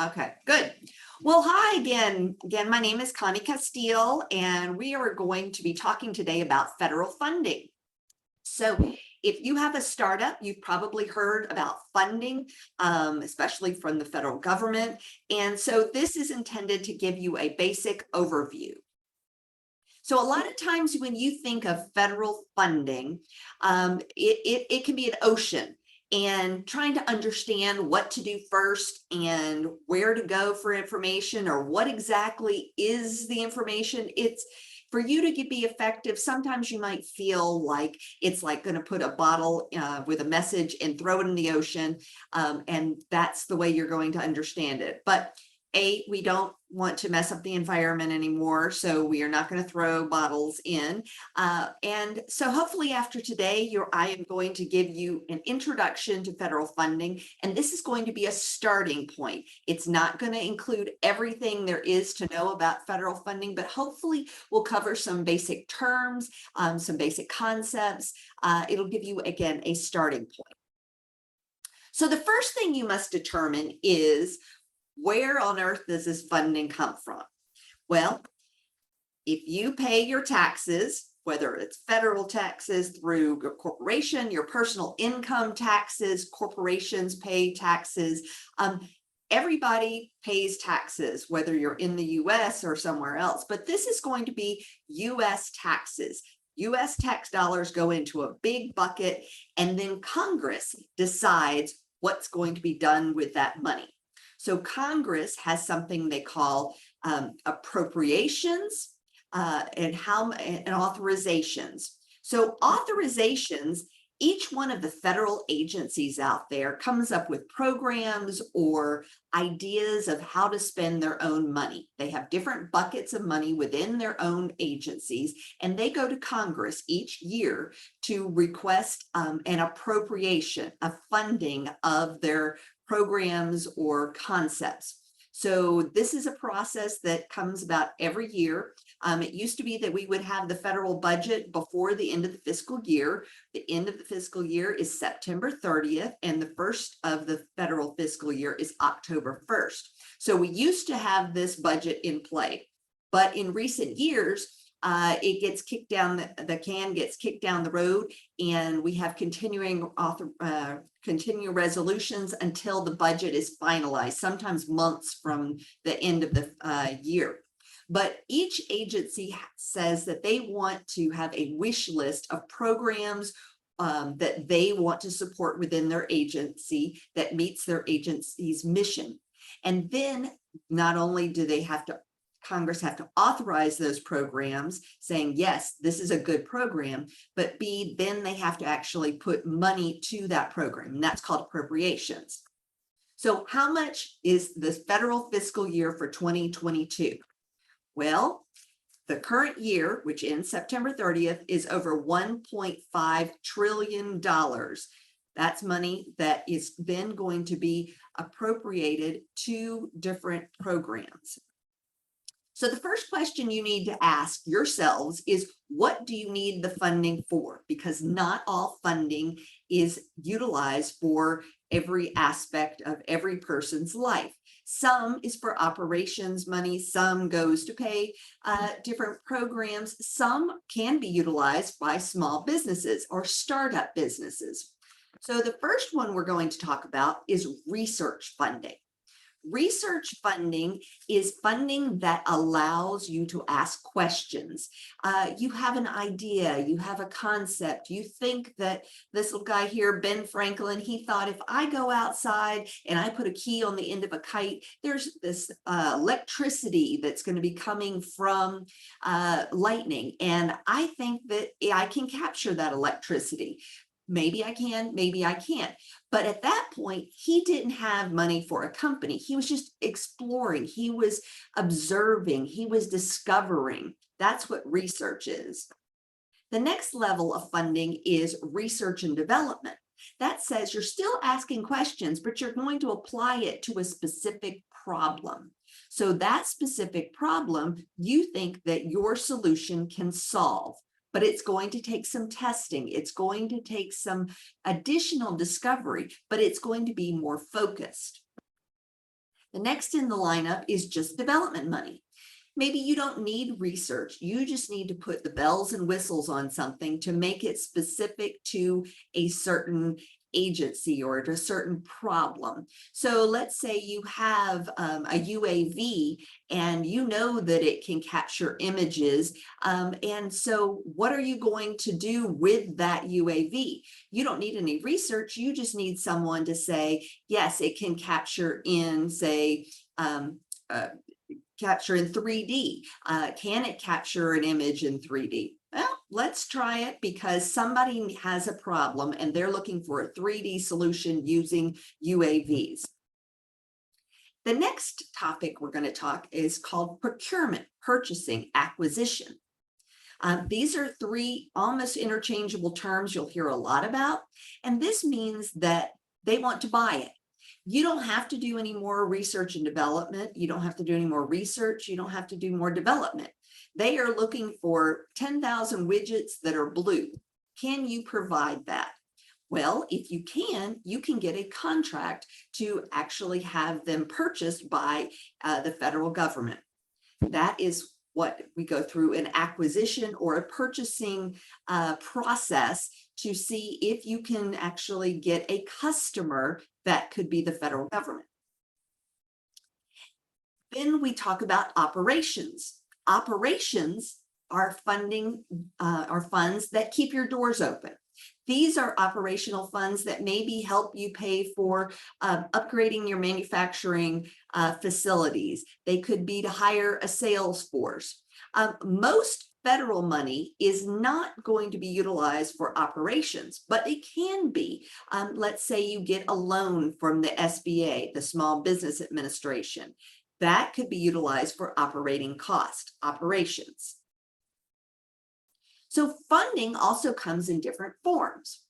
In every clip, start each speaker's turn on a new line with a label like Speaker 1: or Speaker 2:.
Speaker 1: Okay, good. Well, hi again. Again, my name is Connie Castile, and we are going to be talking today about federal funding. So if you have a startup, you've probably heard about funding, especially from the federal government. And so this is intended to give you a basic overview. So a lot of times when you think of federal funding, it can be an ocean, and trying to understand what to do first and where to go for information or what exactly is the information. It's for you to be effective. Sometimes you might feel like it's like going to put a bottle with a message and throw it in the ocean, and that's the way you're going to understand it. But we don't want to mess up the environment anymore, so we are not going to throw bottles in. And so hopefully after today, I am going to give you an introduction to federal funding, and this is going to be a starting point. It's not going to include everything there is to know about federal funding, but hopefully we'll cover some basic terms, some basic concepts. It'll give you, again, a starting point. So the first thing you must determine is, where on earth does this funding come from? Well, if you pay your taxes, whether it's federal taxes through your corporation, your personal income taxes, corporations pay taxes. Everybody pays taxes, whether you're in the US or somewhere else, but this is going to be US taxes. US tax dollars go into a big bucket, and then Congress decides what's going to be done with that money. So Congress has something they call appropriations and authorizations. So authorizations, each one of the federal agencies out there comes up with programs or ideas of how to spend their own money. They have different buckets of money within their own agencies, and they go to Congress each year to request an appropriation, a funding of their programs or concepts. So this is a process that comes about every year. It used to be that we would have the federal budget before the end of the fiscal year. The end of the fiscal year is September 30th, and the first of the federal fiscal year is October 1st. So we used to have this budget in play, but in recent years, it gets kicked down, the can gets kicked down the road, and we have continuing resolutions until the budget is finalized, sometimes months from the end of the year. But each agency says that they want to have a wish list of programs that they want to support within their agency that meets their agency's mission. And then not only do they have to Congress have to authorize those programs, saying, yes, this is a good program, but B, then they have to actually put money to that program, and that's called appropriations. So how much is the federal fiscal year for 2022? Well, the current year, which ends September 30th, is over $1.5 trillion. That's money that is then going to be appropriated to different programs. So the first question you need to ask yourselves is, what do you need the funding for? Because not all funding is utilized for every aspect of every person's life. Some is for operations money, some goes to pay different programs, some can be utilized by small businesses or startup businesses. So the first one we're going to talk about is research funding. Research funding is funding that allows you to ask questions. You have an idea, you have a concept, you think that this little guy here, Ben Franklin, he thought, if I go outside and I put a key on the end of a kite, there's this electricity that's going to be coming from lightning, and I think that I can capture that electricity. Maybe I can, maybe I can't. But at that point, he didn't have money for a company. He was just exploring. He was observing. He was discovering. That's what research is. The next level of funding is research and development. That says you're still asking questions, but you're going to apply it to a specific problem. So that specific problem, you think that your solution can solve. But it's going to take some testing. It's going to take some additional discovery, but it's going to be more focused. The next in the lineup is just development money. Maybe you don't need research. You just need to put the bells and whistles on something to make it specific to a certain agency or to a certain problem. So let's say you have a UAV and you know that it can capture images. And so what are you going to do with that UAV? You don't need any research. You just need someone to say, yes, it can capture in, say, capture in 3D. Can it capture an image in 3D? Well, let's try it because somebody has a problem and they're looking for a 3D solution using UAVs. The next topic we're going to talk is called procurement, purchasing, acquisition. These are three almost interchangeable terms you'll hear a lot about, and this means that they want to buy it. You don't have to do any more research and development. You don't have to do any more research. You don't have to do more development. They are looking for 10,000 widgets that are blue. Can you provide that? Well, if you can get a contract to actually have them purchased by the federal government. That is what we go through an acquisition or a purchasing process to see if you can actually get a customer that could be the federal government. Then we talk about operations. Operations are funding, are funds that keep your doors open. These are operational funds that maybe help you pay for upgrading your manufacturing facilities. They could be to hire a sales force. Most federal money is not going to be utilized for operations, but it can be. Let's say you get a loan from the SBA, the Small Business Administration. That could be utilized for operating cost, operations. So funding also comes in different forms.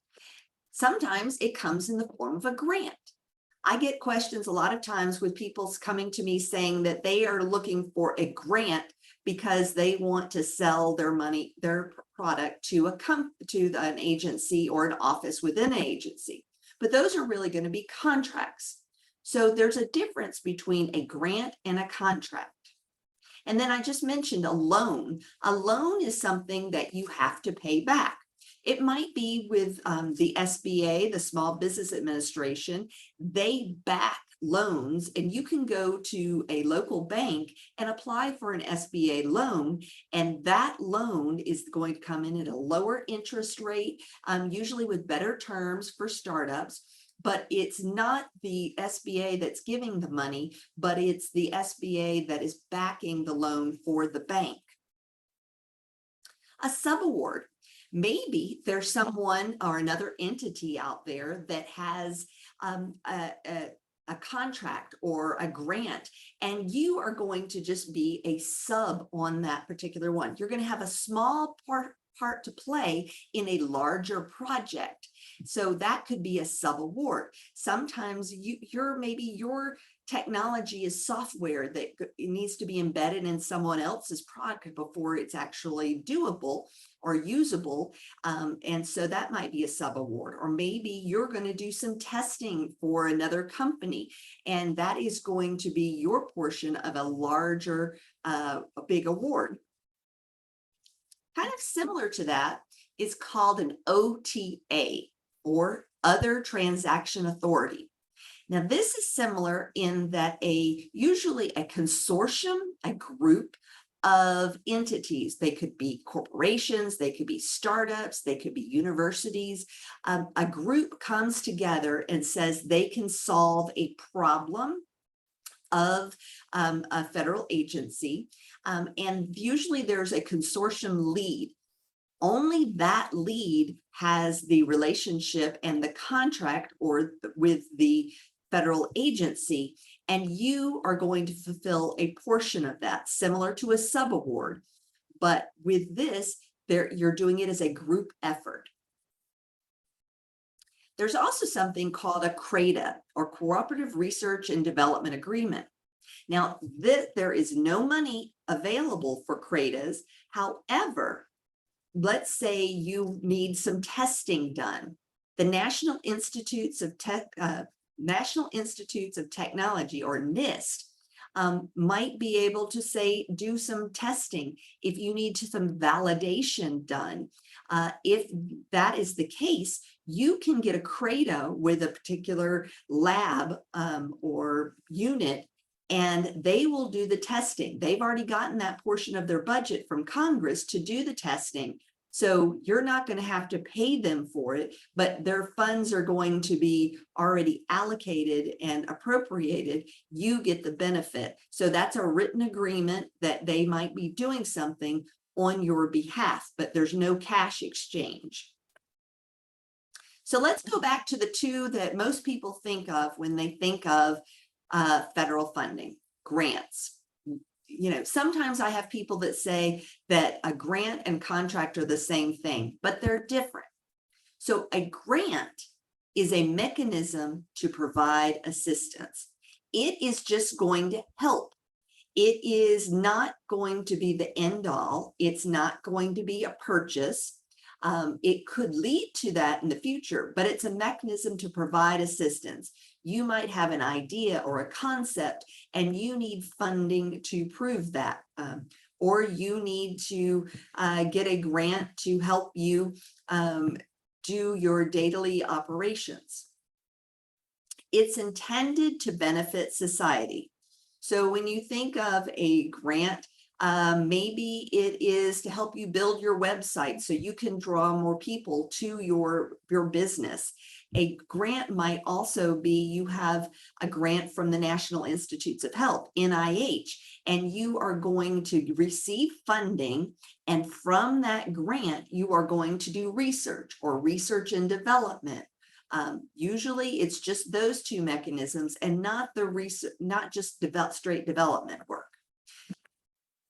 Speaker 1: Sometimes it comes in the form of a grant. I get questions a lot of times with people coming to me saying that they are looking for a grant because they want to sell their product to an agency or an office within an agency. But those are really going to be contracts. So there's a difference between a grant and a contract. And then I just mentioned a loan. A loan is something that you have to pay back. It might be with the SBA, the Small Business Administration. They back loans, and you can go to a local bank and apply for an SBA loan, and that loan is going to come in at a lower interest rate, usually with better terms for startups. But it's not the SBA that's giving the money, but it's the SBA that is backing the loan for the bank. A subaward. Maybe there's someone or another entity out there that has a contract or a grant, and you are going to just be a sub on that particular one. You're going to have a small part to play in a larger project. So that could be a sub-award. Sometimes maybe your technology is software that needs to be embedded in someone else's product before it's actually doable or usable. And so that might be a sub-award. Or maybe you're going to do some testing for another company, and that is going to be your portion of a larger, a big award. Kind of similar to that is called an OTA, or Other Transaction Authority. Now, this is similar in that usually a consortium, a group of entities, they could be corporations, they could be startups, they could be universities. A group comes together and says they can solve a problem of a federal agency. And usually there's a consortium lead. Only that lead has the relationship and the contract with the federal agency, and you are going to fulfill a portion of that, similar to a subaward. But with this, you're doing it as a group effort. There's also something called a CRADA, or Cooperative Research and Development Agreement. Now, there is no money available for CRADAs. However, let's say you need some testing done. The National Institutes of National Institutes of Technology, or NIST, might be able to say, do some testing if you need some validation done. If that is the case, you can get a CRADA with a particular lab or unit, and they will do the testing. They've already gotten that portion of their budget from Congress to do the testing. So you're not going to have to pay them for it, but their funds are going to be already allocated and appropriated. You get the benefit. So that's a written agreement that they might be doing something on your behalf, but there's no cash exchange. So let's go back to the two that most people think of when they think of federal funding: grants. You know, sometimes I have people that say that a grant and contract are the same thing, but they're different. So a grant is a mechanism to provide assistance. It is just going to help. It is not going to be the end all. It's not going to be a purchase. It could lead to that in the future, but it's a mechanism to provide assistance. You might have an idea or a concept and you need funding to prove that, or you need to get a grant to help you do your daily operations. It's intended to benefit society. So when you think of a grant, maybe it is to help you build your website so you can draw more people to your business. A grant might also be, you have a grant from the National Institutes of Health, NIH, and you are going to receive funding. And from that grant, you are going to do research or research and development. Usually it's just those two mechanisms and not the research, not just straight development work.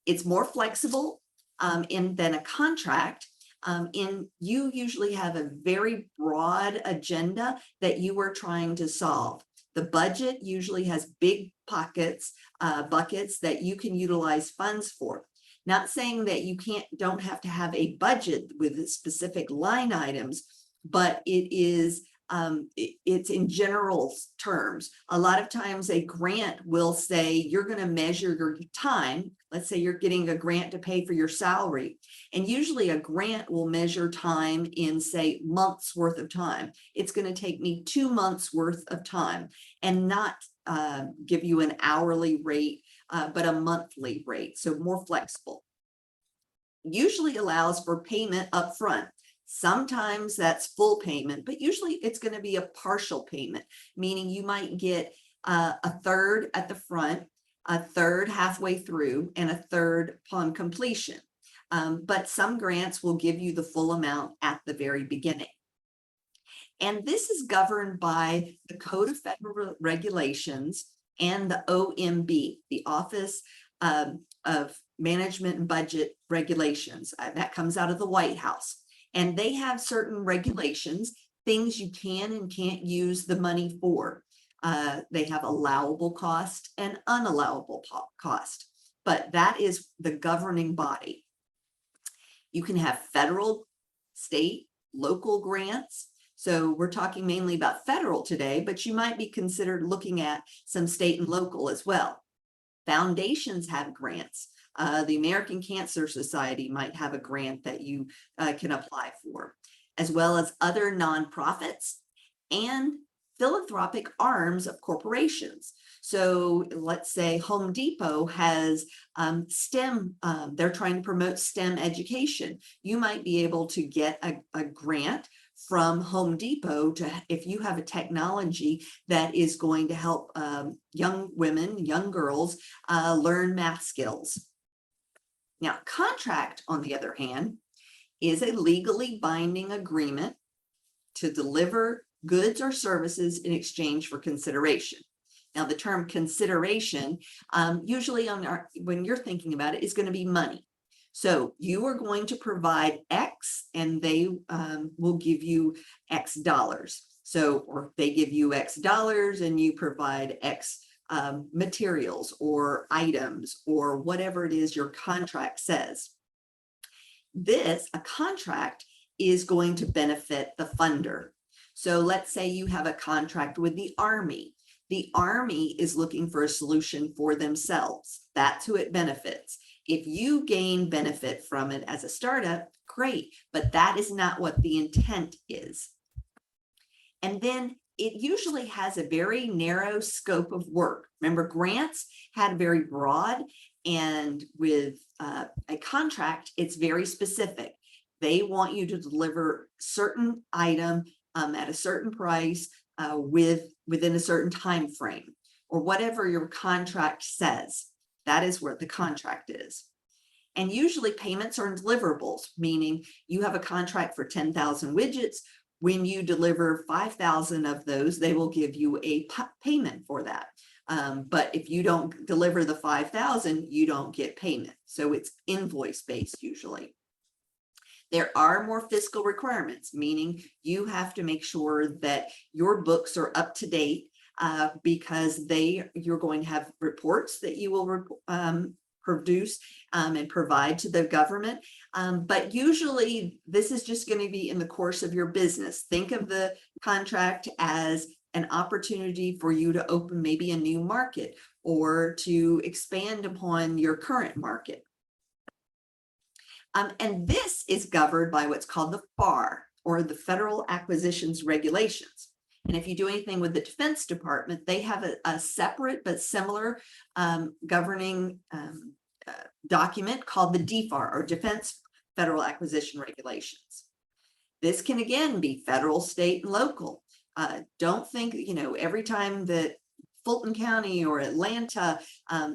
Speaker 1: It's more flexible than a contract. You usually have a very broad agenda that you are trying to solve. The budget usually has big buckets that you can utilize funds for. Not saying that you don't have to have a budget with specific line items, but it's in general terms. A lot of times a grant will say you're going to measure your time. Let's say you're getting a grant to pay for your salary. And usually a grant will measure time in, say, months worth of time. It's going to take me 2 months worth of time, and not give you an hourly rate, but a monthly rate. So more flexible. Usually allows for payment up front. Sometimes that's full payment, but usually it's going to be a partial payment, meaning you might get a third at the front, a third halfway through, and a third upon completion. But some grants will give you the full amount at the very beginning. And this is governed by the Code of Federal Regulations and the OMB, the Office of Management and Budget Regulations. That comes out of the White House. And they have certain regulations, things you can and can't use the money for. They have allowable cost and unallowable cost, but that is the governing body. You can have federal, state, local grants. So we're talking mainly about federal today, but you might be considered looking at some state and local as well. Foundations have grants. The American Cancer Society might have a grant that you can apply for, as well as other nonprofits and philanthropic arms of corporations. So let's say Home Depot has STEM, they're trying to promote STEM education. You might be able to get a grant from Home Depot if you have a technology that is going to help young women, young girls learn math skills. Now, contract, on the other hand, is a legally binding agreement to deliver goods or services in exchange for consideration. Now, the term consideration, usually when you're thinking about it, is going to be money. So you are going to provide X and they will give you X dollars. So, or they give you X dollars and you provide X materials or items or whatever it is your contract says. A contract is going to benefit the funder. So let's say you have a contract with the Army. The Army is looking for a solution for themselves. That's who it benefits. If you gain benefit from it as a startup, great, but that is not what the intent is. And then it usually has a very narrow scope of work. Remember, grants had very broad, and with a contract, it's very specific. They want you to deliver certain item at a certain price within a certain time frame, or whatever your contract says. That is what the contract is. And usually payments are in deliverables, meaning you have a contract for 10,000 widgets. When you deliver 5,000 of those, they will give you a payment for that. But if you don't deliver the 5,000, you don't get payment. So it's invoice based usually. There are more fiscal requirements, meaning you have to make sure that your books are up to date because you're going to have reports that you will produce and provide to the government. But usually this is just going to be in the course of your business. Think of the contract as an opportunity for you to open maybe a new market or to expand upon your current market. And this is governed by what's called the FAR, or the Federal Acquisitions Regulations. And if you do anything with the Defense Department, they have a separate but similar governing document called the DFAR, or Defense Federal Acquisition Regulations. This can again be federal, state, and local. Don't think, every time that Fulton County or Atlanta,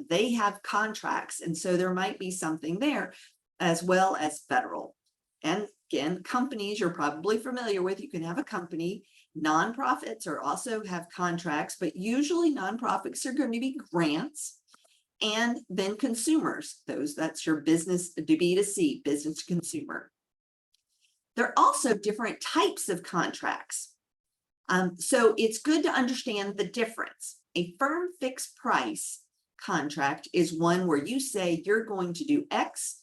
Speaker 1: they have contracts, and so there might be something there, as well as federal. And again, companies you're probably familiar with. You can have a company. Nonprofits are also have contracts, but usually nonprofits are going to be grants. And then consumers, that's your business, B2C, business to consumer. There are also different types of contracts. So it's good to understand the difference. A firm fixed price contract is one where you say you're going to do X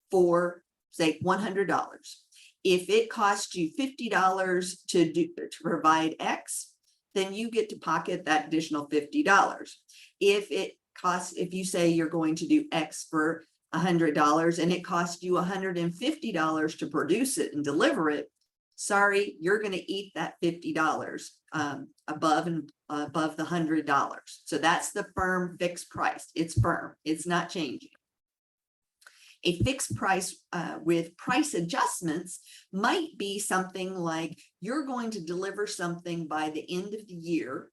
Speaker 1: for, say, $100. If it costs you $50 to provide X, then you get to pocket that additional $50. If you say you're going to do X for $100 and it costs you $150 to produce it and deliver it, sorry, you're going to eat that $50 above the $100. So that's the firm fixed price. It's firm. It's not changing. A fixed price with price adjustments might be something like you're going to deliver something by the end of the year,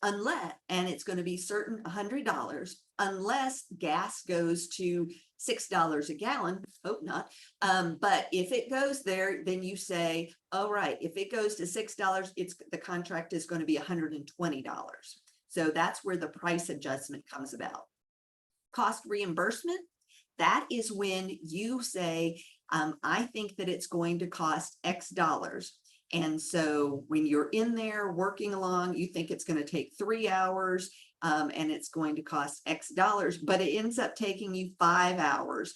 Speaker 1: and it's going to be certain $100 unless gas goes to $6 a gallon. Hope not. But if it goes there, then you say, oh, right, if it goes to $6, the contract is going to be $120. So that's where the price adjustment comes about. Cost reimbursement. That is when you say, I think that it's going to cost X dollars. And so when you're in there working along, you think it's going to take 3 hours and it's going to cost X dollars, but it ends up taking you 5 hours.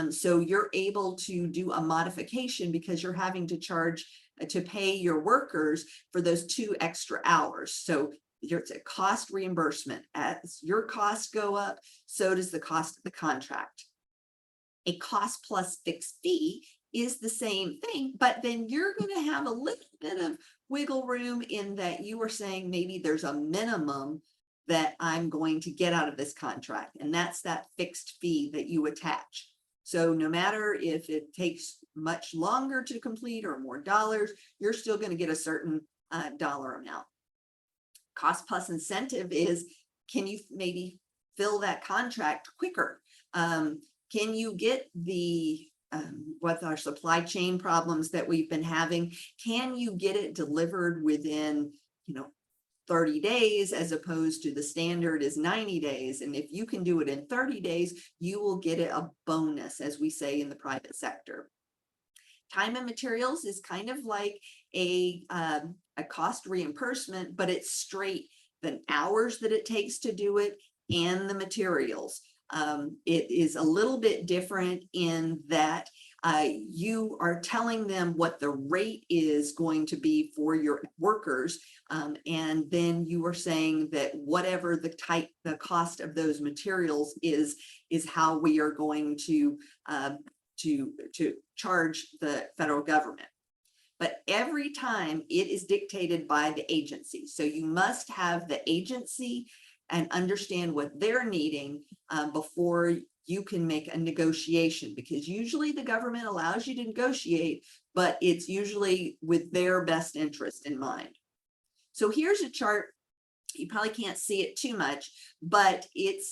Speaker 1: So you're able to do a modification because you're having to pay your workers for those 2 extra hours. So it's a cost reimbursement. As your costs go up, so does the cost of the contract. A cost plus fixed fee is the same thing, but then you're going to have a little bit of wiggle room in that you are saying maybe there's a minimum that I'm going to get out of this contract, and that's that fixed fee that you attach. So no matter if it takes much longer to complete or more dollars, you're still going to get a certain dollar amount. Cost plus incentive is, can you maybe fill that contract quicker? Can you get with our supply chain problems that we've been having, can you get it delivered within, 30 days as opposed to the standard is 90 days? And if you can do it in 30 days, you will get it a bonus, as we say in the private sector. Time and materials is kind of like a cost reimbursement, but it's straight the hours that it takes to do it and the materials. It is a little bit different in that You are telling them what the rate is going to be for your workers. And then you are saying that whatever the cost of those materials is how we are going to charge the federal government. But every time it is dictated by the agency. So you must have the agency and understand what they're needing before you can make a negotiation, because usually the government allows you to negotiate, but it's usually with their best interest in mind. So here's a chart. You probably can't see it too much, but it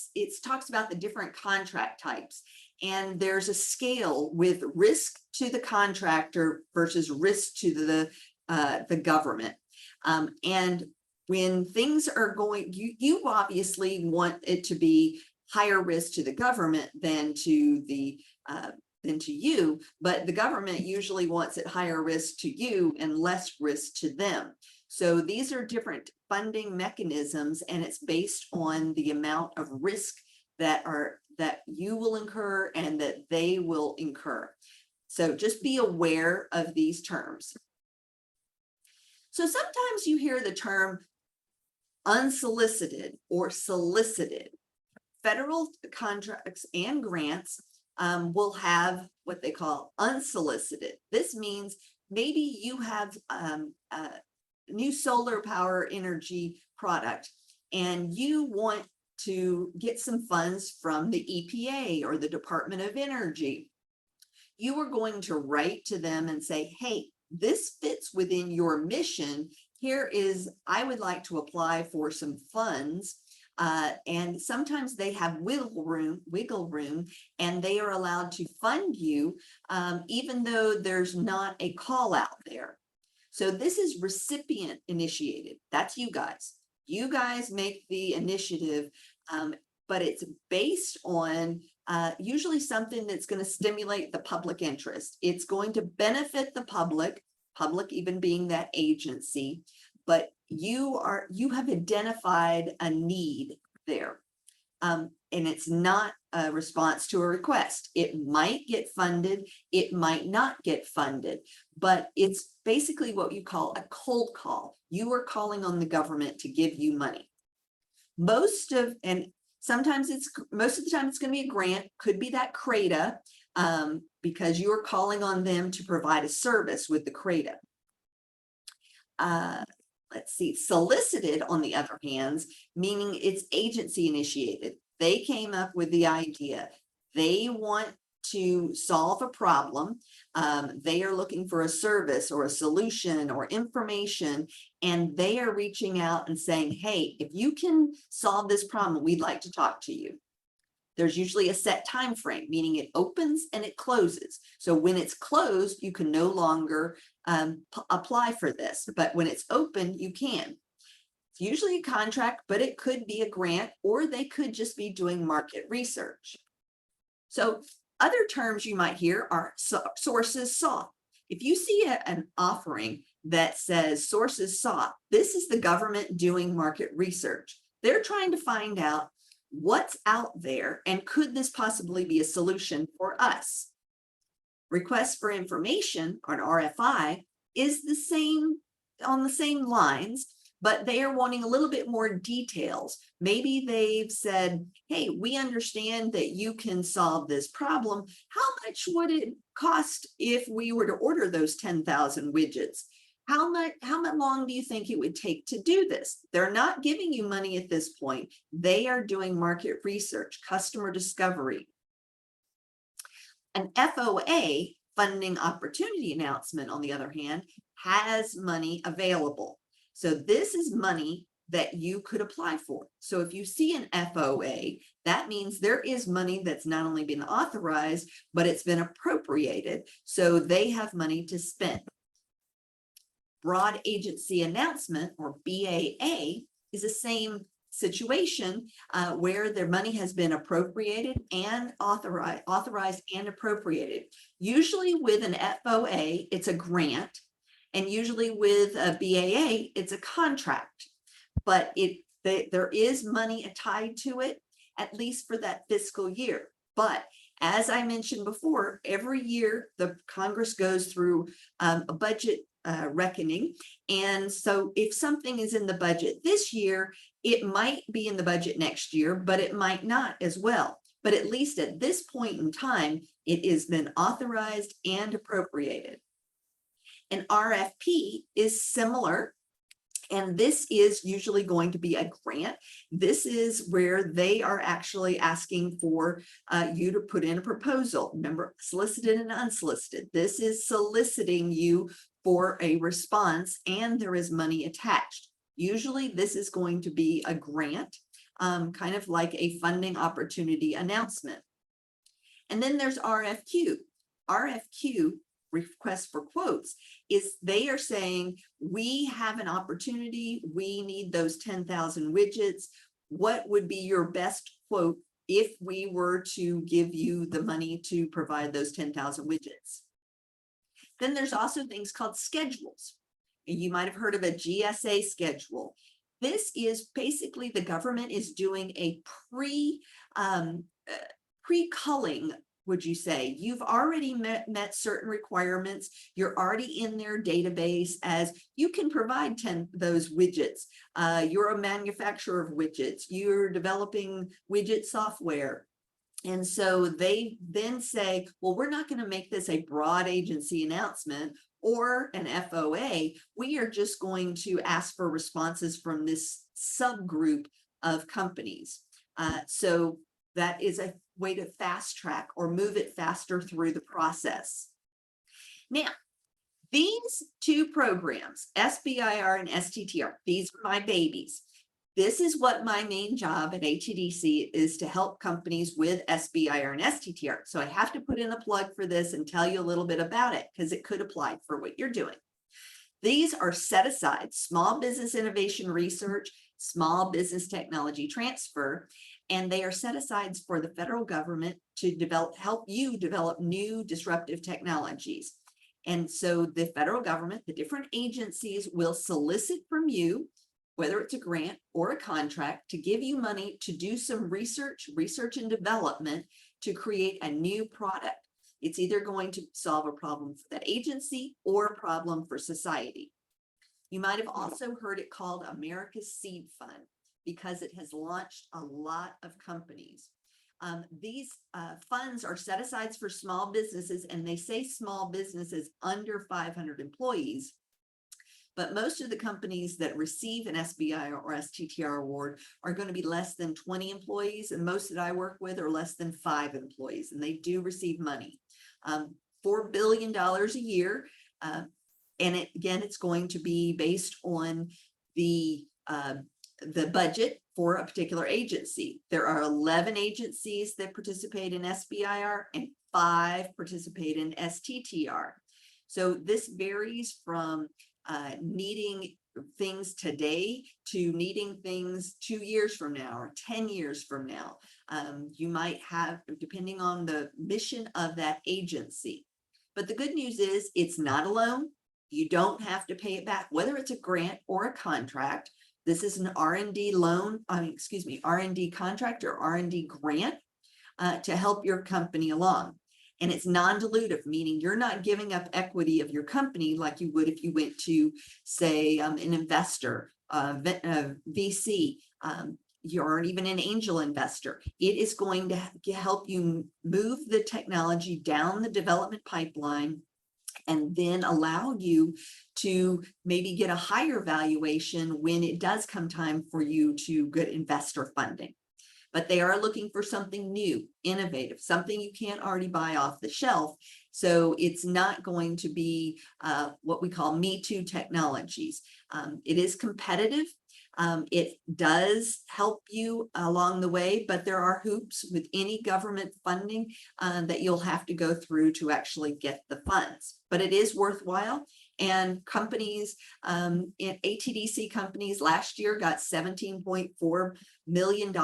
Speaker 1: talks about the different contract types. And there's a scale with risk to the contractor versus risk to the government. And when things are going, you obviously want it to be higher risk to the government than to you, but the government usually wants it higher risk to you and less risk to them. So these are different funding mechanisms, and it's based on the amount of risk that you will incur and that they will incur. So just be aware of these terms. So sometimes you hear the term unsolicited or solicited. Federal contracts and grants will have what they call unsolicited. This means maybe you have a new solar power energy product and you want to get some funds from the EPA or the Department of Energy. You are going to write to them and say, hey, this fits within your mission. I would like to apply for some funds. And sometimes they have wiggle room, and they are allowed to fund you, even though there's not a call out there. So this is recipient initiated. That's you guys. You guys make the initiative, but it's based on usually something that's going to stimulate the public interest. It's going to benefit the public even being that agency, but you have identified a need there. And it's not a response to a request. It might get funded, it might not get funded, but it's basically what you call a cold call. You are calling on the government to give you money. Most of the time it's going to be a grant, could be that CRADA, because you are calling on them to provide a service with the CRADA. Let's see, solicited on the other hand, meaning it's agency initiated. They came up with the idea. They want to solve a problem. They are looking for a service or a solution or information, and they are reaching out and saying, hey, if you can solve this problem, we'd like to talk to you. There's usually a set time frame, meaning it opens and it closes. So when it's closed, you can no longer apply for this, but when it's open, you can. It's usually a contract, but it could be a grant, or they could just be doing market research. So other terms you might hear are sources sought. If you see an offering that says sources sought, this is the government doing market research. They're trying to find out what's out there and could this possibly be a solution for us. Request for information, or an RFI, is on the same lines, but they are wanting a little bit more details. Maybe they've said, hey, we understand that you can solve this problem. How much would it cost if we were to order those 10,000 widgets? How long do you think it would take to do this? They're not giving you money at this point. They are doing market research, customer discovery. An FOA, funding opportunity announcement, on the other hand, has money available. So this is money that you could apply for. So if you see an FOA, that means there is money that's not only been authorized, but it's been appropriated. So they have money to spend. Broad agency announcement, or BAA, is the same situation where their money has been appropriated and authorized and appropriated. Usually with an FOA, it's a grant, and usually with a BAA, it's a contract. But there is money tied to it, at least for that fiscal year. But As I mentioned before, every year the Congress goes through a budget reckoning. And so if something is in the budget this year, it might be in the budget next year, but it might not as well. But at least at this point in time, it has been authorized and appropriated. An RFP is similar, and this is usually going to be a grant. This is where they are actually asking for you to put in a proposal. Remember, solicited and unsolicited. This is soliciting you for a response, and there is money attached. Usually this is going to be a grant, kind of like a funding opportunity announcement. And then there's RFQ. RFQ, request for quotes, is they are saying, we have an opportunity, we need those 10,000 widgets. What would be your best quote if we were to give you the money to provide those 10,000 widgets? Then there's also things called schedules. You might have heard of a GSA schedule. This is basically the government is doing a pre-culling, would you say. You've already met certain requirements. You're already in their database as you can provide 10 those widgets. You're a manufacturer of widgets. You're developing widget software. And so they then say, well, we're not going to make this a broad agency announcement or an FOA. We are just going to ask for responses from this subgroup of companies. So that is a way to fast track or move it faster through the process. Now, these two programs, SBIR and STTR, these are my babies. This is what my main job at ATDC is, to help companies with SBIR and STTR. So I have to put in a plug for this and tell you a little bit about it because it could apply for what you're doing. These are set aside small business innovation research, small business technology transfer, and they are set aside for the federal government to help you develop new disruptive technologies. And so the federal government, the different agencies will solicit from you, whether it's a grant or a contract, to give you money to do some research and development to create a new product. It's either going to solve a problem for that agency or a problem for society. You might have also heard it called America's Seed Fund because it has launched a lot of companies. These funds are set aside for small businesses, and they say small businesses under 500 employees. But most of the companies that receive an SBI or STTR award are going to be less than 20 employees, and most that I work with are less than 5 employees, and they do receive money. $4 billion a year, and it's going to be based on the budget for a particular agency. There are 11 agencies that participate in SBIR and 5 participate in STTR. So this varies from needing things today to needing things 2 years from now or 10 years from now. You might have, depending on the mission of that agency. But the good news is it's not a loan. You don't have to pay it back, whether it's a grant or a contract. This is an R&D loan, R&D contract or R&D grant to help your company along. And it's non-dilutive, meaning you're not giving up equity of your company like you would if you went to, say, an investor, VC, you're even an angel investor. It is going to help you move the technology down the development pipeline and then allow you to maybe get a higher valuation when it does come time for you to get investor funding. But they are looking for something new, innovative, something you can't already buy off the shelf. So it's not going to be what we call Me Too technologies. It is competitive. It does help you along the way, but there are hoops with any government funding that you'll have to go through to actually get the funds. But it is worthwhile. And companies, ATDC companies last year got $17.4 million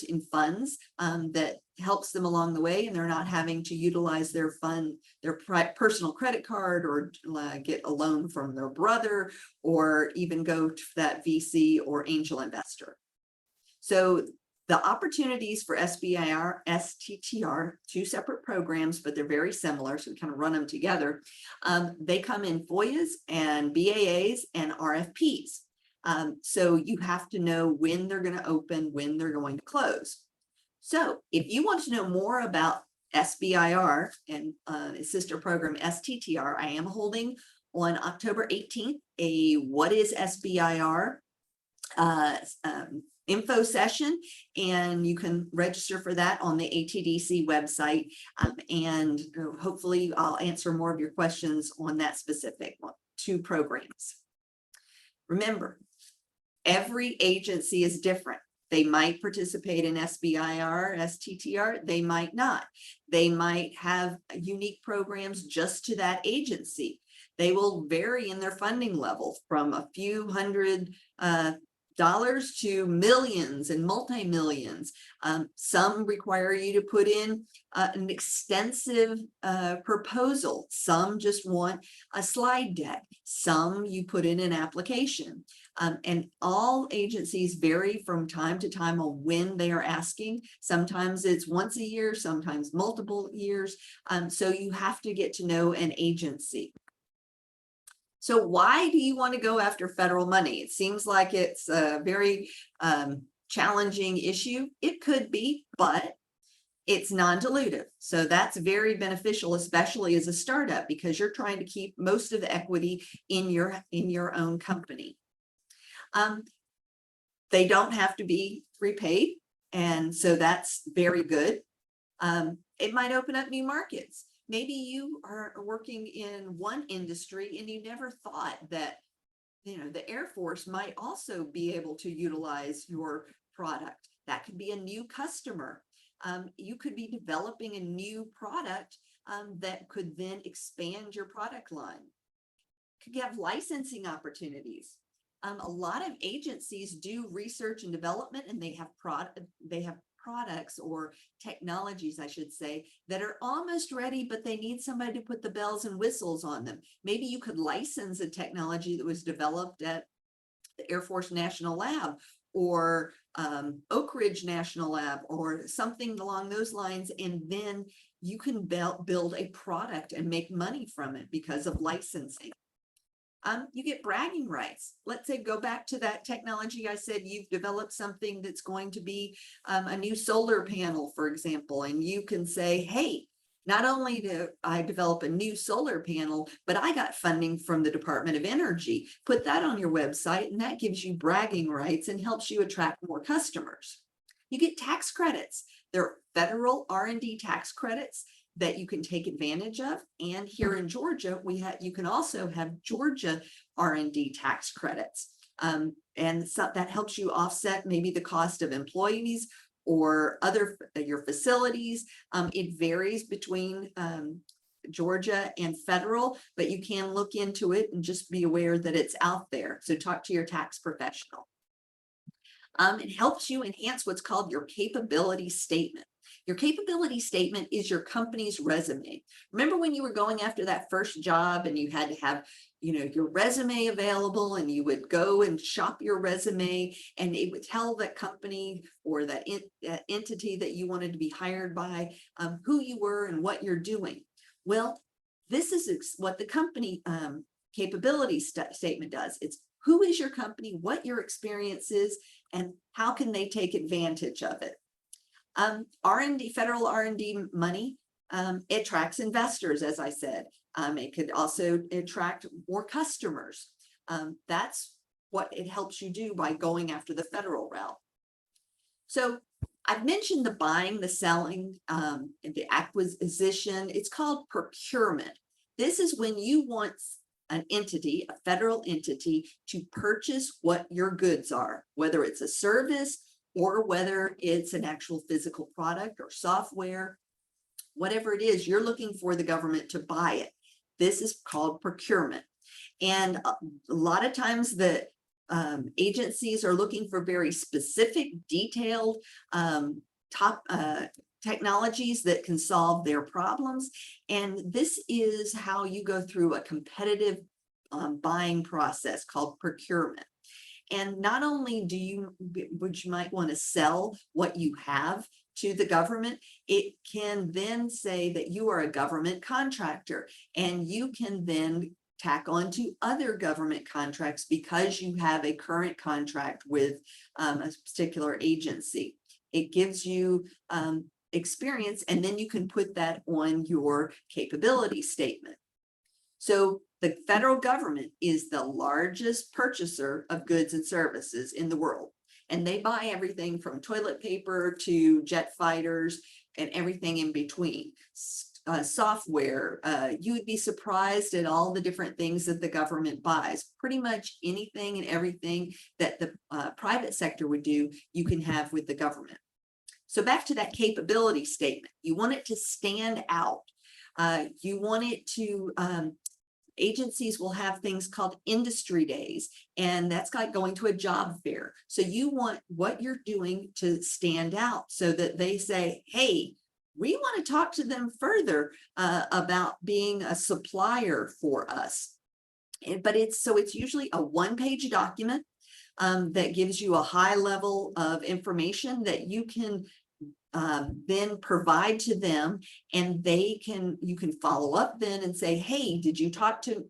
Speaker 1: in funds that helps them along the way, and they're not having to utilize their personal credit card or get a loan from their brother or even go to that VC or angel investor. So The opportunities for SBIR, STTR, two separate programs, but they're very similar, so we kind of run them together. They come in FOIAs and BAAs and RFPs. So you have to know when they're going to open, when they're going to close. So if you want to know more about SBIR and its sister program STTR, I am holding on October 18th a What is SBIR info session, and you can register for that on the ATDC website, and hopefully I'll answer more of your questions on that specific two programs. Remember, every agency is different. They might participate in SBIR, STTR, they might not. They might have unique programs just to that agency. They will vary in their funding level from a few hundred dollars to millions and multi-millions. Some require you to put in an extensive proposal. Some just want a slide deck. Some you put in an application. And all agencies vary from time to time on when they are asking. Sometimes it's once a year, sometimes multiple years. So you have to get to know an agency. So why do you want to go after federal money? It seems like it's a very challenging issue. It could be, but it's non-dilutive. So that's very beneficial, especially as a startup, because you're trying to keep most of the equity in your own company. They don't have to be repaid, and so that's very good. It might open up new markets. Maybe you are working in one industry and you never thought that, the Air Force might also be able to utilize your product. That could be a new customer. You could be developing a new product that could then expand your product line. Could have licensing opportunities. A lot of agencies do research and development, and they have products or technologies, I should say, that are almost ready, but they need somebody to put the bells and whistles on them. Maybe you could license a technology that was developed at the Air Force National Lab or Oak Ridge National Lab or something along those lines, and then you can build a product and make money from it because of licensing. You get bragging rights. Let's say, go back to that technology. I said you've developed something that's going to be a new solar panel, for example, and you can say, hey, not only did I develop a new solar panel, but I got funding from the Department of Energy. Put that on your website, and that gives you bragging rights and helps you attract more customers. You get tax credits. There are federal R&D tax credits that you can take advantage of. And here in Georgia, you can also have Georgia R&D tax credits. And so that helps you offset maybe the cost of employees or your facilities. It varies between Georgia and federal, but you can look into it and just be aware that it's out there. So talk to your tax professional. It helps you enhance what's called your capability statement. Your capability statement is your company's resume. Remember when you were going after that first job and you had to have, your resume available, and you would go and shop your resume, and it would tell that company or that entity that you wanted to be hired by who you were and what you're doing. Well, this is what the company capability statement does. It's who is your company, what your experience is, and how can they take advantage of it. R&D, federal R&D money, it attracts investors, as I said. It could also attract more customers. That's what it helps you do by going after the federal route. So I've mentioned the buying, the selling, and the acquisition. It's called procurement. This is when you want an entity, a federal entity, to purchase what your goods are, whether it's a service or whether it's an actual physical product or software, whatever it is, you're looking for the government to buy it. This is called procurement. And a lot of times the agencies are looking for very specific, detailed technologies that can solve their problems. And this is how you go through a competitive buying process called procurement. And not only would you might want to sell what you have to the government, it can then say that you are a government contractor, and you can then tack on to other government contracts because you have a current contract with a particular agency. It gives you experience, and then you can put that on your capability statement. So the federal government is the largest purchaser of goods and services in the world. And they buy everything from toilet paper to jet fighters and everything in between. Software, you would be surprised at all the different things that the government buys. Pretty much anything and everything that the private sector would do, you can have with the government. So back to that capability statement, you want it to stand out. You want it to, agencies will have things called industry days, and that's like going to a job fair. So you want what you're doing to stand out so that they say, hey, we want to talk to them further about being a supplier for us. But it's usually a one-page document that gives you a high level of information that you can then provide to them, and you can follow up then and say, hey, did you talk to,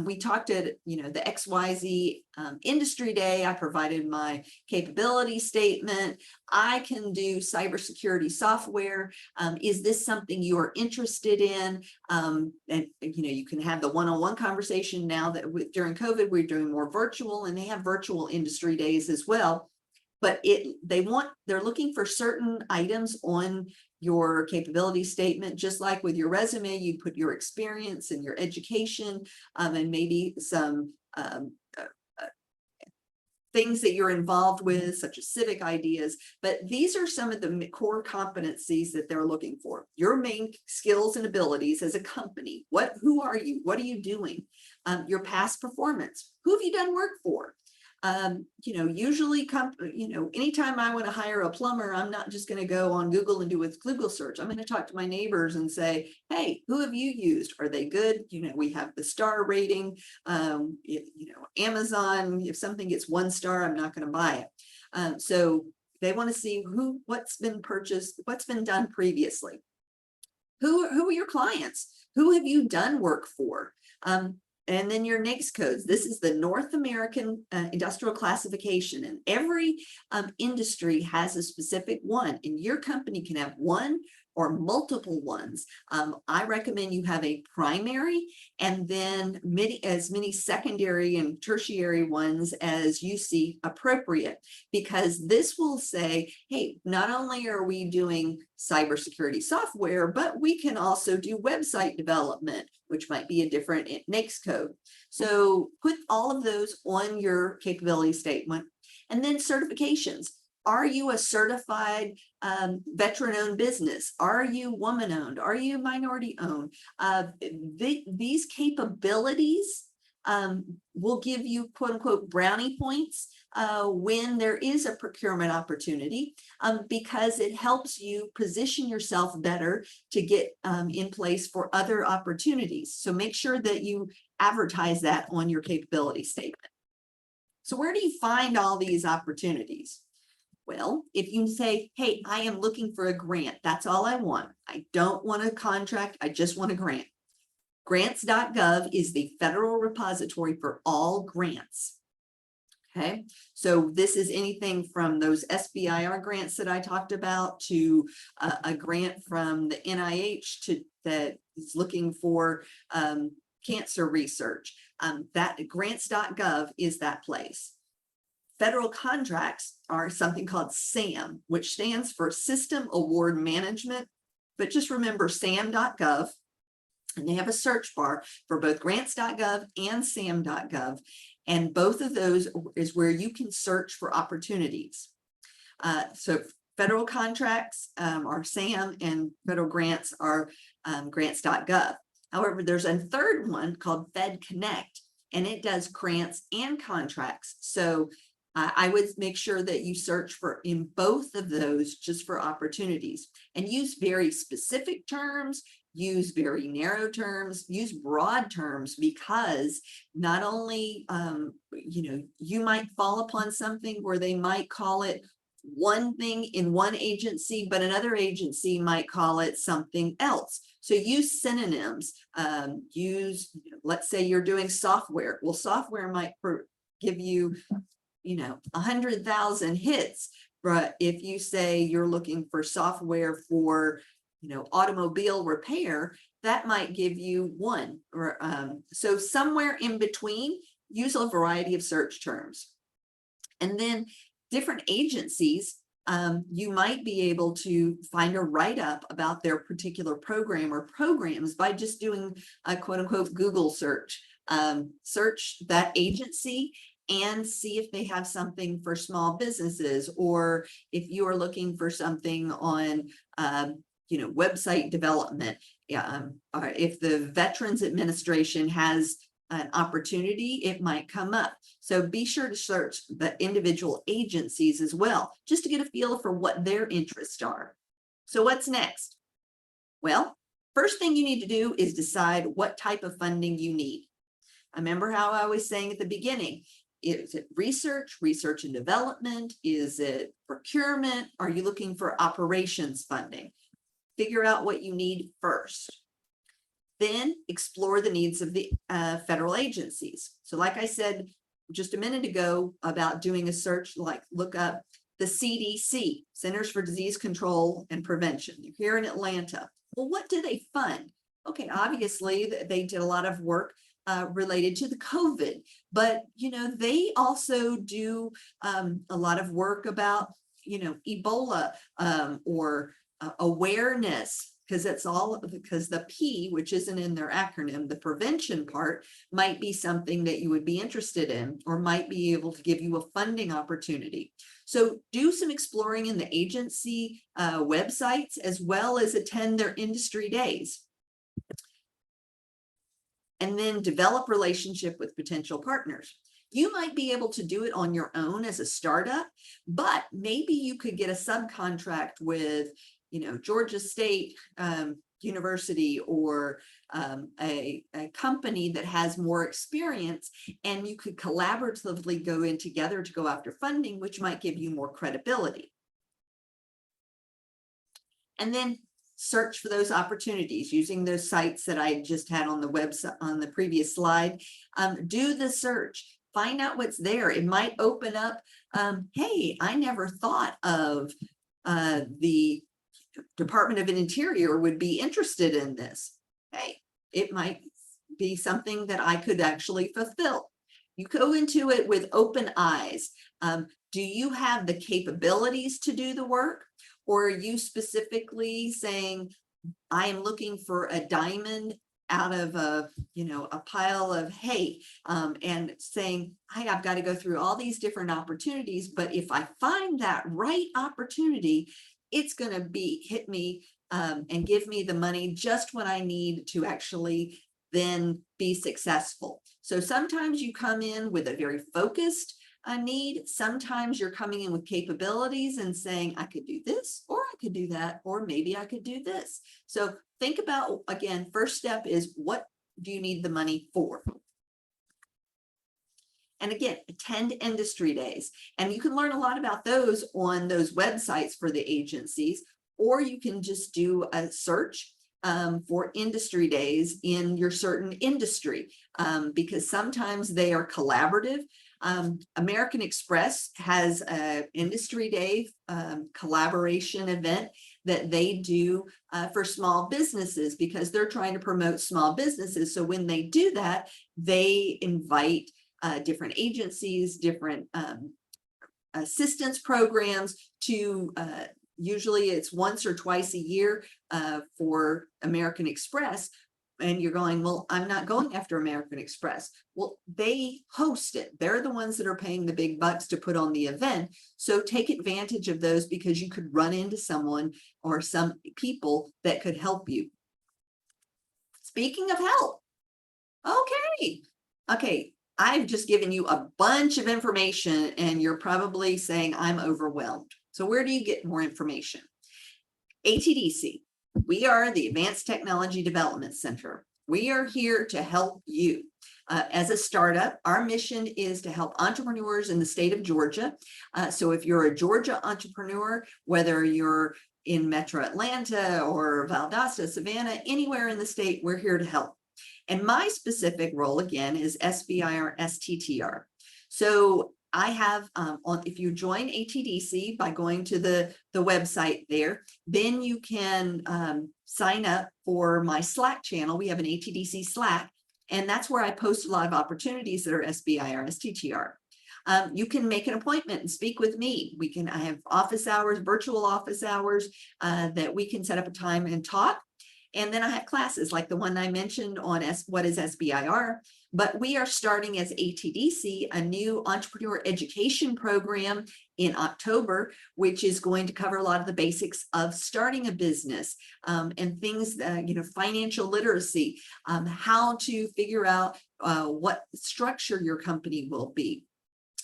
Speaker 1: we talked at, the XYZ industry day, I provided my capability statement, I can do cybersecurity software, is this something you are interested in? And you can have the one-on-one conversation now that during COVID, we're doing more virtual, and they have virtual industry days as well. But they're looking for certain items on your capability statement, just like with your resume, you put your experience and your education, and maybe some things that you're involved with, such as civic ideas. But these are some of the core competencies that they're looking for. Your main skills and abilities as a company. Who are you? What are you doing? Your past performance. Who have you done work for? Usually anytime I want to hire a plumber, I'm not just going to go on Google and do a Google search. I'm going to talk to my neighbors and say, hey, who have you used? Are they good? We have the star rating. Amazon, if something gets 1 star, I'm not going to buy it. So they want to see what's been purchased, what's been done previously. Who are your clients? Who have you done work for? And then your NAICS codes. This is the North American Industrial Classification, and every industry has a specific one, and your company can have one or multiple ones. I recommend you have a primary and then as many secondary and tertiary ones as you see appropriate, because this will say, hey, not only are we doing cybersecurity software, but we can also do website development, which might be a different NAICS code. So put all of those on your capability statement. And then certifications. Are you a certified veteran-owned business? Are you woman-owned? Are you minority-owned? These capabilities will give you quote-unquote brownie points when there is a procurement opportunity, because it helps you position yourself better to get in place for other opportunities. So make sure that you advertise that on your capability statement. So where do you find all these opportunities? Well, if you say, hey, I am looking for a grant, that's all I want. I don't want a contract, I just want a grant. Grants.gov is the federal repository for all grants. Okay, so this is anything from those SBIR grants that I talked about to a grant from the NIH that is looking for cancer research. That grants.gov is that place. Federal contracts are something called SAM, which stands for System Award Management. But just remember SAM.gov, and they have a search bar for both grants.gov and SAM.gov. And both of those is where you can search for opportunities. So federal contracts are SAM, and federal grants are grants.gov. However, there's a third one called Fed Connect, and it does grants and contracts. So I would make sure that you search for in both of those just for opportunities, and use very specific terms. use very narrow terms, use broad terms, because not only, you might fall upon something where they might call it one thing in one agency, but another agency might call it something else. So use synonyms, let's say you're doing software. Well, software might give you, 100,000 hits. But if you say you're looking for software for, automobile repair, that might give you one. Or so somewhere in between, use a variety of search terms. And then different agencies, you might be able to find a write-up about their particular program or programs by just doing a quote unquote Google search. Search that agency and see if they have something for small businesses, or if you are looking for something on, website development. If the Veterans Administration has an opportunity, it might come up. So be sure to search the individual agencies as well, just to get a feel for what their interests are. So what's next? Well, first thing you need to do is decide what type of funding you need. Remember how I was saying at the beginning, is it research and development? Is it procurement? Are you looking for operations funding? Figure out what you need first. Then explore the needs of the federal agencies. So like I said just a minute ago about doing a search, like look up the CDC, Centers for Disease Control and Prevention. They're here in Atlanta. Well, what do they fund? Okay, obviously they did a lot of work related to the COVID, but they also do a lot of work about Ebola or awareness, because the P, which isn't in their acronym, the prevention part might be something that you would be interested in, or might be able to give you a funding opportunity. So do some exploring in the agency websites, as well as attend their industry days. And then develop relationship with potential partners. You might be able to do it on your own as a startup, but maybe you could get a subcontract with, Georgia State University, or a company that has more experience, and you could collaboratively go in together to go after funding, which might give you more credibility. And then search for those opportunities using those sites that I just had on the website on the previous slide. Do the search, find out what's there. It might open up, hey, I never thought of the Department of Interior would be interested in this. Hey, it might be something that I could actually fulfill. You go into it with open eyes. Do you have the capabilities to do the work? Or are you specifically saying, I am looking for a diamond out of a pile of hay, and saying, hey, I've got to go through all these different opportunities, but if I find that right opportunity, it's going to hit me and give me the money just when I need to actually then be successful. So sometimes you come in with a very focused need. Sometimes you're coming in with capabilities and saying, I could do this, or I could do that, or maybe I could do this. So think about, again, first step is, what do you need the money for? And again, attend industry days. And you can learn a lot about those on those websites for the agencies, or you can just do a search for industry days in your certain industry, because sometimes they are collaborative. American Express has an industry day collaboration event that they do for small businesses, because they're trying to promote small businesses. So when they do that, they invite different agencies, different assistance programs to, usually it's once or twice a year for American Express. And you're going, well, I'm not going after American Express. Well, they host it. They're the ones that are paying the big bucks to put on the event. So take advantage of those, because you could run into someone or some people that could help you. Speaking of help, okay. I've just given you a bunch of information, and you're probably saying I'm overwhelmed. So where do you get more information? ATDC. We are the Advanced Technology Development Center. We are here to help you. As a startup, our mission is to help entrepreneurs in the state of Georgia. So if you're a Georgia entrepreneur, whether you're in Metro Atlanta or Valdosta, Savannah, anywhere in the state, we're here to help. And my specific role, again, is SBIR STTR. So I have, if you join ATDC by going to the website there, then you can sign up for my Slack channel. We have an ATDC Slack, and that's where I post a lot of opportunities that are SBIR STTR. You can make an appointment and speak with me. I have office hours, virtual office hours that we can set up a time and talk. And then I have classes like the one I mentioned on what is SBIR, but we are starting as ATDC, a new entrepreneur education program in October, which is going to cover a lot of the basics of starting a business and things, financial literacy, how to figure out what structure your company will be.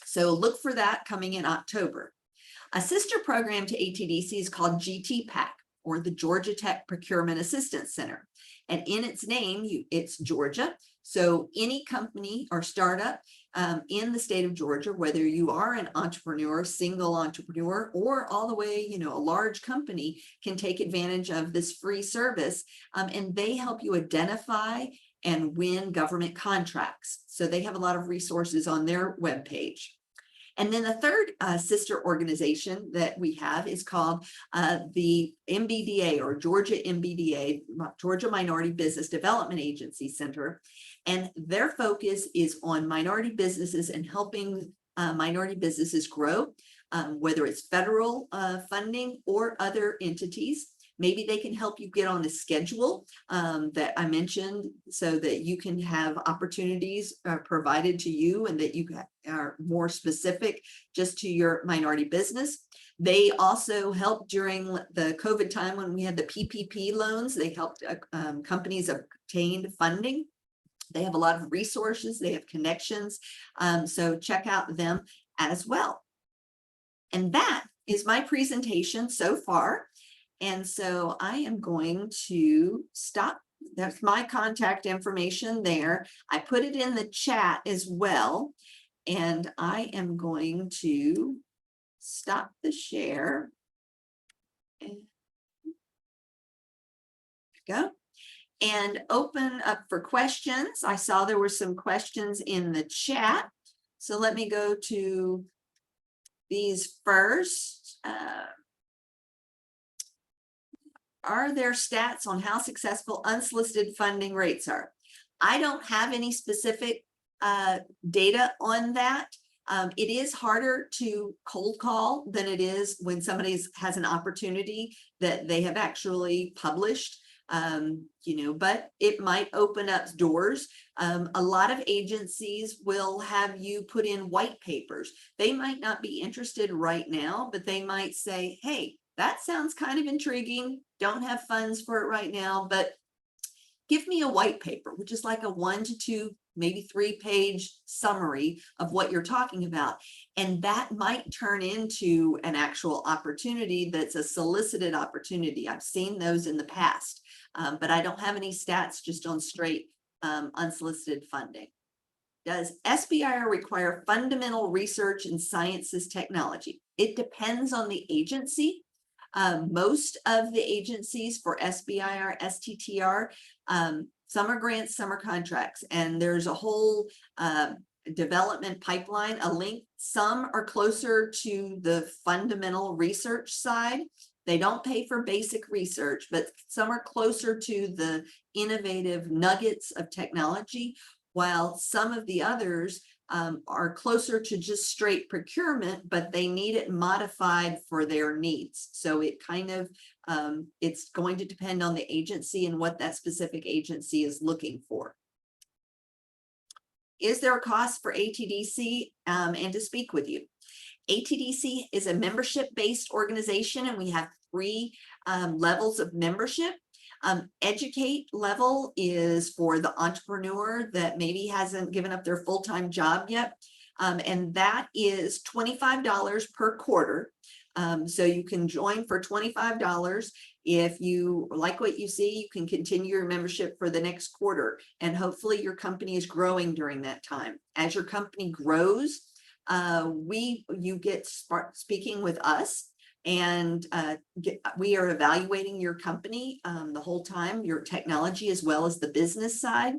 Speaker 1: So look for that coming in October. A sister program to ATDC is called GTPAC, or the Georgia Tech Procurement Assistance Center. And in its name, it's Georgia. So any company or startup in the state of Georgia, whether you are an entrepreneur, single entrepreneur, or all the way, a large company, can take advantage of this free service. And they help you identify and win government contracts. So they have a lot of resources on their webpage. And then the third sister organization that we have is called the MBDA, or Georgia MBDA, Georgia Minority Business Development Agency Center. And their focus is on minority businesses and helping minority businesses grow, whether it's federal funding or other entities. Maybe they can help you get on the schedule that I mentioned so that you can have opportunities provided to you and that you are more specific just to your minority business. They also helped during the COVID time when we had the PPP loans. They helped companies obtain funding. They have a lot of resources. They have connections. So check out them as well. And that is my presentation so far. And so I am going to stop. That's my contact information there. I put it in the chat as well. And I am going to stop the share. And go. And open up for questions. I saw there were some questions in the chat. So let me go to these first. Are there stats on how successful unsolicited funding rates are? I don't have any specific data on that. It is harder to cold call than it is when somebody has an opportunity that they have actually published, but it might open up doors. A lot of agencies will have you put in white papers. They might not be interested right now, but they might say, hey, that sounds kind of intriguing. Don't have funds for it right now, but give me a white paper, which is like a 1 to 2, maybe 3-page summary of what you're talking about. And that might turn into an actual opportunity that's a solicited opportunity. I've seen those in the past, but I don't have any stats just on straight unsolicited funding. Does SBIR require fundamental research in sciences technology? It depends on the agency. Most of the agencies for SBIR, STTR, some are grants, some are contracts, and there's a whole development pipeline, a link. Some are closer to the fundamental research side. They don't pay for basic research, but some are closer to the innovative nuggets of technology, while some of the others are closer to just straight procurement, but they need it modified for their needs. So it kind of, it's going to depend on the agency and what that specific agency is looking for. Is there a cost for ATDC and to speak with you? ATDC is a membership-based organization, and we have 3 levels of membership. Educate level is for the entrepreneur that maybe hasn't given up their full-time job yet. And that is $25 per quarter. So you can join for $25. If you like what you see, you can continue your membership for the next quarter, and hopefully your company is growing during that time. As your company grows, you get speaking with us, and we are evaluating your company the whole time, your technology as well as the business side.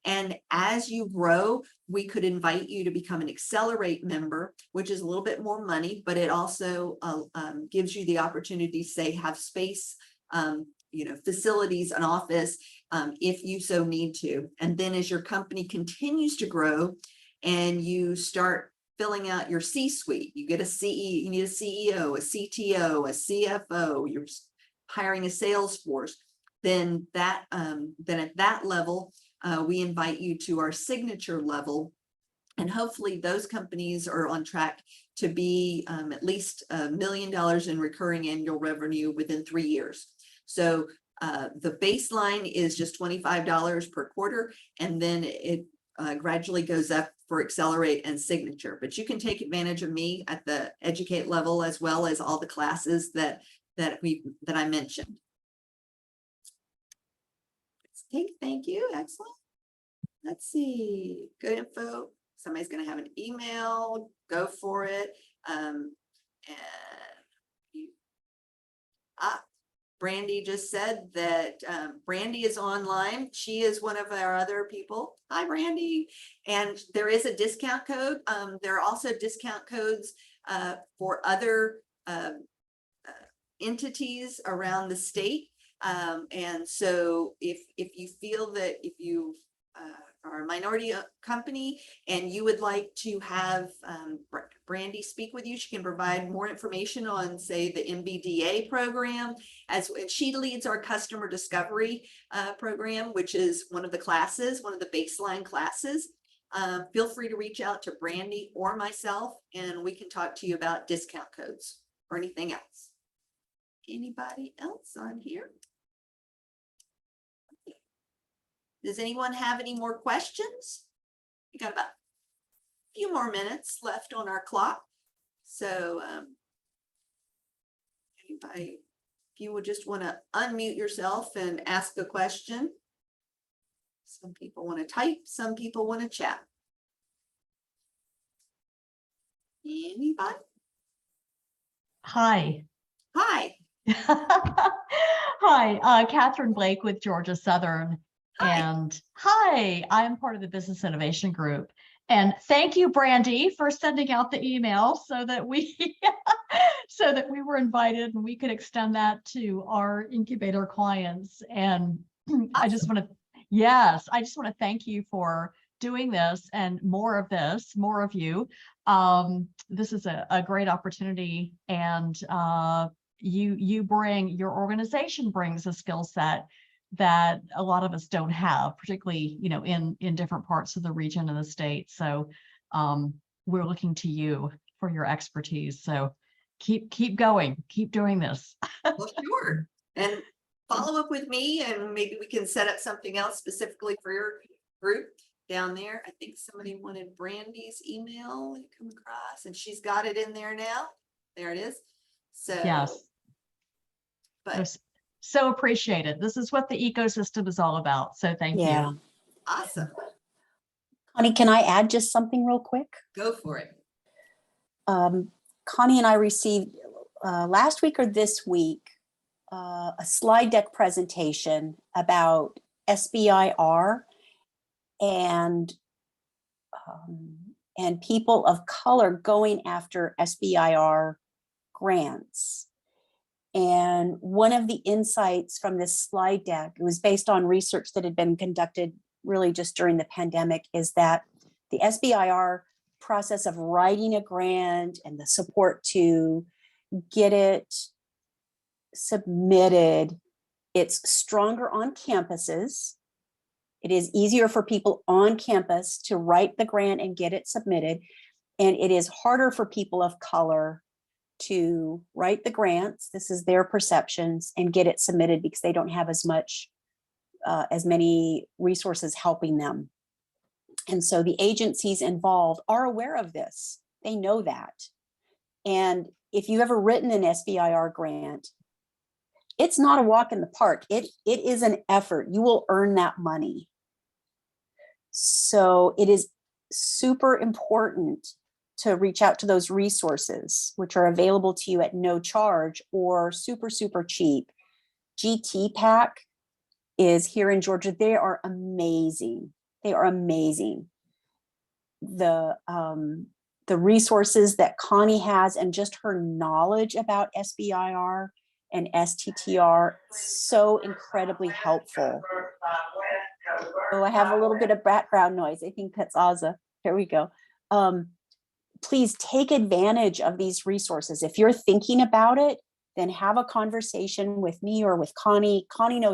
Speaker 1: And as you grow, we could invite you to become an Accelerate member, which is a little bit more money, but it also gives you the opportunity to say have space, facilities, an office, if you so need to. And then as your company continues to grow and you start filling out your C-suite, you get you need a CEO, a CTO, a CFO, you're hiring a sales force, then at that level, we invite you to our signature level. And hopefully those companies are on track to be at least $1 million in recurring annual revenue within 3 years. So the baseline is just $25 per quarter, and then it gradually goes up for Accelerate and Signature. But you can take advantage of me at the Educate level as well as all the classes that I mentioned. Thank you. Excellent. Let's see. Good info. Somebody's going to have an email. Go for it. Brandy just said that Brandy is online. She is one of our other people. Hi, Brandy. And there is a discount code. There are also discount codes for other entities around the state. And so if you feel that if you are a minority company and you would like to have Brandy speak with you, she can provide more information on, say, the MBDA program, as she leads our customer discovery program, which is one of the classes, one of the baseline classes. Feel free to reach out to Brandy or myself, and we can talk to you about discount codes or anything else. Anybody else on here? Does anyone have any more questions? We got about a few more minutes left on our clock. So anybody, if you would just want to unmute yourself and ask a question. Some people want to type, some people want to chat. Anybody?
Speaker 2: Hi.
Speaker 1: Hi.
Speaker 2: Hi, Catherine Blake with Georgia Southern.
Speaker 1: Hi.
Speaker 2: And hi, I'm part of the Business Innovation Group. And thank you, Brandy, for sending out the email so that we were invited and we could extend that to our incubator clients. And awesome. I just want to thank you for doing this and more of this, more of you. This is a great opportunity, and your organization brings a skill set that a lot of us don't have, particularly, in different parts of the region and the state. So we're looking to you for your expertise. So keep going, keep doing this.
Speaker 1: Well, sure. And follow up with me, and maybe we can set up something else specifically for your group down there. I think somebody wanted Brandy's email to come across, and she's got it in there now. There it is. So
Speaker 2: yes. But so appreciated. This is what the ecosystem is all about. So thank you.
Speaker 1: Awesome.
Speaker 3: Connie, can I add just something real quick?
Speaker 1: Go for it.
Speaker 3: Connie and I received last week or this week a slide deck presentation about SBIR and people of color going after SBIR grants. And one of the insights from this slide deck, it was based on research that had been conducted really just during the pandemic, is that the SBIR process of writing a grant and the support to get it submitted, it's stronger on campuses. It is easier for people on campus to write the grant and get it submitted. And it is harder for people of color to write the grants, this is their perceptions, and get it submitted because they don't have as many resources helping them. And so the agencies involved are aware of this. They know that. And if you've ever written an SBIR grant, it's not a walk in the park. It is an effort. You will earn that money. So it is super important to reach out to those resources, which are available to you at no charge or super, super cheap. GTPAC is here in Georgia. They are amazing. They are amazing. The resources that Connie has and just her knowledge about SBIR and STTR, so incredibly helpful. Oh, I have a little bit of background noise. I think that's Aza. Here we go. Please take advantage of these resources. If you're thinking about it, then have a conversation with me or with Connie. Connie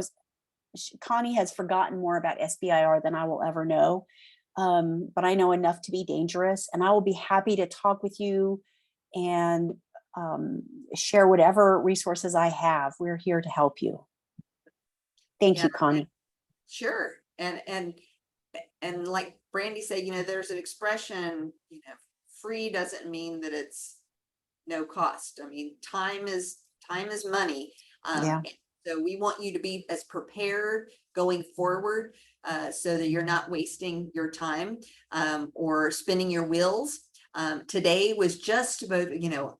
Speaker 3: has forgotten more about SBIR than I will ever know. But I know enough to be dangerous, and I will be happy to talk with you and share whatever resources I have. We're here to help you. Thank you, Connie.
Speaker 1: Sure. And like Brandy said, you know, there's an expression, you know, free doesn't mean that it's no cost. I mean, time is money.
Speaker 3: Yeah.
Speaker 1: So we want you to be as prepared going forward so that you're not wasting your time or spinning your wheels. Today was just about, you know,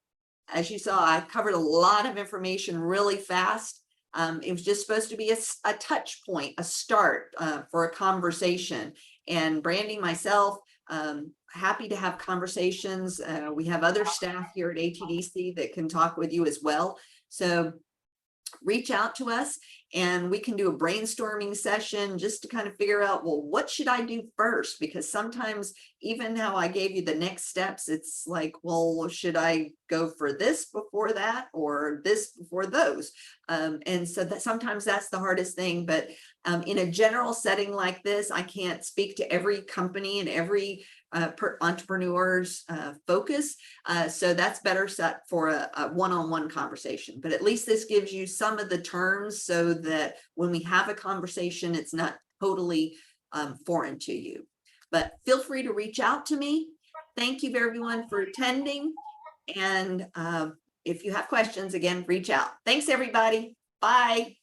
Speaker 1: as you saw, I covered a lot of information really fast. It was just supposed to be a touch point, a start for a conversation. And Brandy, myself, happy to have conversations. We have other staff here at ATDC that can talk with you as well. So reach out to us and we can do a brainstorming session just to kind of figure out, well, what should I do first? Because sometimes even how I gave you the next steps, it's like, well, should I go for this before that or this before those? And so that sometimes that's the hardest thing. But in a general setting like this, I can't speak to every company and every entrepreneur's focus. So that's better set for a one-on-one conversation. But at least this gives you some of the terms so that when we have a conversation, it's not totally foreign to you. But feel free to reach out to me. Thank you everyone for attending. And if you have questions, again, reach out. Thanks, everybody. Bye.